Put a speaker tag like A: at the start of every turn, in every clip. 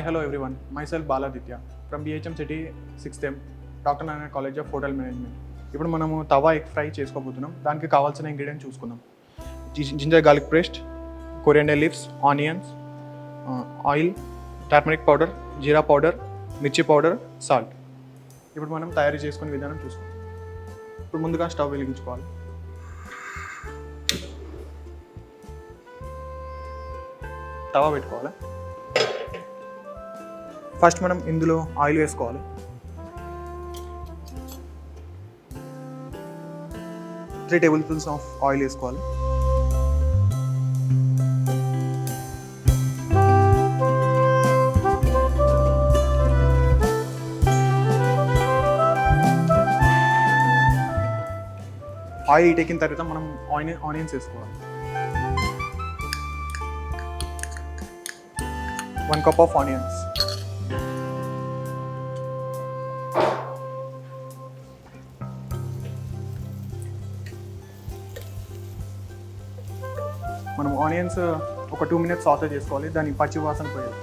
A: Hi, hello everyone. Myself Baladitya from BHM City 6th M, doctor Narayana college of hotel management. ఇప్పుడు మనము తవా egg fry చేసుకోబోతున్నాం. దానికి కావాల్సిన ingredient చూసుకుందాం. Ginger garlic paste, coriander leaves, onions, oil, turmeric powder, jeera powder, mirchi powder, salt. ఇప్పుడు మనం తయారు చేసుకునే విధానం చూసుకుందాం. ఇప్పుడు ముందుగా స్టవ్ వెలిగించుకోవాలి. తవా పెట్టుకోవాలి. ఫస్ట్ మనం ఇందులో ఆయిల్ వేసుకోవాలి. Three table spoons of oil వేసుకోవాలి. ఆయిల్ హీట్ ఎక్కిన తర్వాత మనం ఆనియన్స్ వేసుకోవాలి. 1 cup of onions. మనం ఆనియన్స్ ఒక 2 minutes సాటే చేసుకోవాలి. దాని పచ్చి వాసన పోయేది.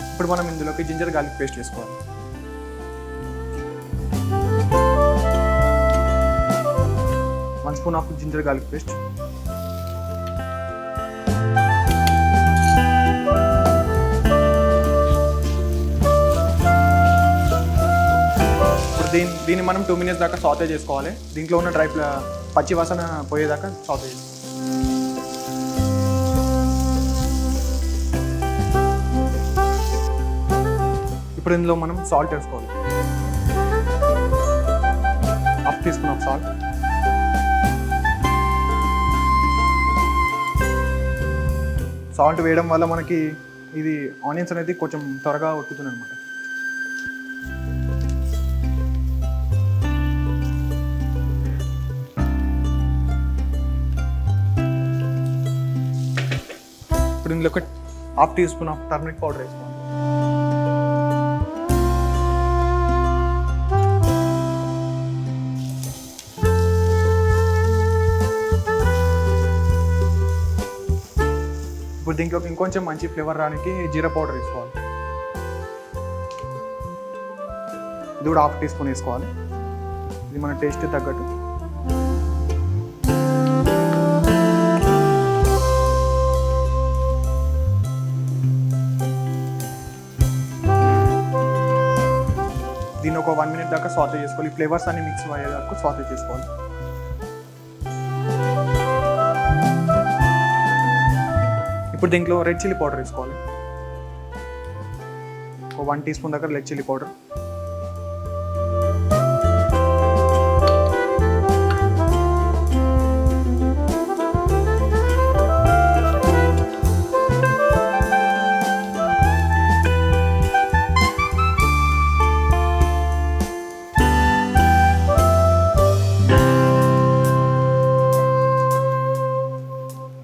A: ఇప్పుడు మనం ఇందులోకి జింజర్ గార్లిక్ పేస్ట్ వేసుకోవాలి. One spoon of ginger garlic paste. దీన్ని మనం 2 minutes దాకా సాటే చేసుకోవాలి. దీంట్లో ఉన్న పచ్చి వాసన పోయేదాకా సాటే చేసుకోవాలి. ఇప్పుడు ఇందులో మనం సాల్ట్ వేసుకోవాలి. 1/2 teaspoon ఆఫ్ సాల్ట్. సాల్ట్ వేయడం వల్ల మనకి ఇది ఆనియన్స్ అనేది కొంచెం త్వరగా ఉడుకుతుంది అనమాట. ఇప్పుడు ఇందులో ఒక 1/2 teaspoon ఆఫ్ టర్మరిక్ పౌడర్ వేసుకోవాలి. ఇప్పుడు దీంట్లో ఇంకొంచెం మంచి ఫ్లేవర్ రానికి జీరా పౌడర్ వేసుకోవాలి. ఇది కూడా 1/2 teaspoon వేసుకోవాలి. ఇది మన టేస్ట్ తగ్గట్టు. దీన్ని ఒక 1 minute దాకా సాటే చేసుకోవాలి. ఫ్లేవర్స్ అన్ని మిక్స్ అయ్యేదాకా సాటే చేసుకోవాలి. ఇప్పుడు దీంట్లో రెడ్ చిల్లీ పౌడర్ వేసుకోవాలి. ఒక 1 teaspoon దగ్గర రెడ్ చిల్లీ పౌడర్.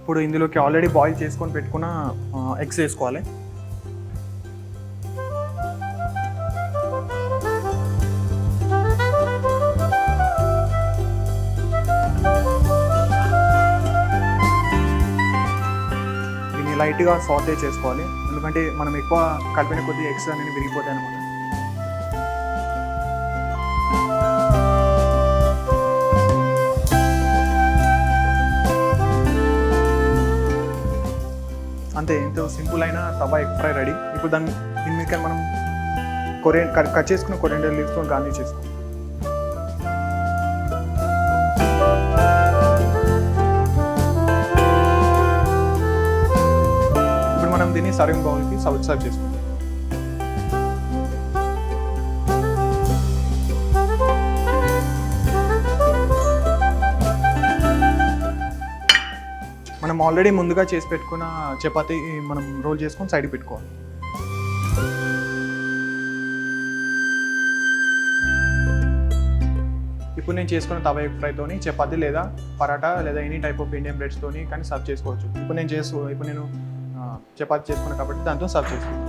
A: ఇప్పుడు ఇందులోకి ఆల్రెడీ బాయిల్ చేసుకొని పెట్టుకున్న ఎగ్స్ వేసుకోవాలి. దీన్ని లైట్గా సాటే చేసుకోవాలి. ఎందుకంటే మనం ఎక్కువ కలిపిన కొద్ది ఎగ్స్ అనేది విరిగిపోతాయి అన్నమాట. అంతే, ఎంతో సింపుల్ అయిన తవా ఎగ్ ఫ్రై రెడీ. ఇప్పుడు దీని మీద మనం కట్ చేసుకున్న కొరియాండర్ లీవ్స్తో గార్నిష్ చేసుకోవాలి. ఇప్పుడు మనం దీన్ని సర్వింగ్ బౌల్కి సర్వ్ చేసుకుంటాం. మనం ఆల్రెడీ ముందుగా చేసి పెట్టుకున్న చపాతీ మనం రోల్ చేసుకొని సైడ్ పెట్టుకోవాలి. ఇప్పుడు నేను చేసుకున్న తవా ఎగ్ ఫ్రైతోని చపాతీ లేదా పరాటా లేదా ఎనీ టైప్ ఆఫ్ ఇండియన్ బ్రెడ్స్తోని కానీ సర్వ్ చేసుకోవచ్చు. ఇప్పుడు నేను చపాతీ చేసుకున్నాం కాబట్టి దాంతో సర్వ్ చేసుకుందాం.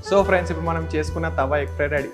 A: సో ఫ్రెండ్స్, ఇప్పుడు మనం చేసుకున్న తవా ఎగ్ ఫ్రై రెడీ.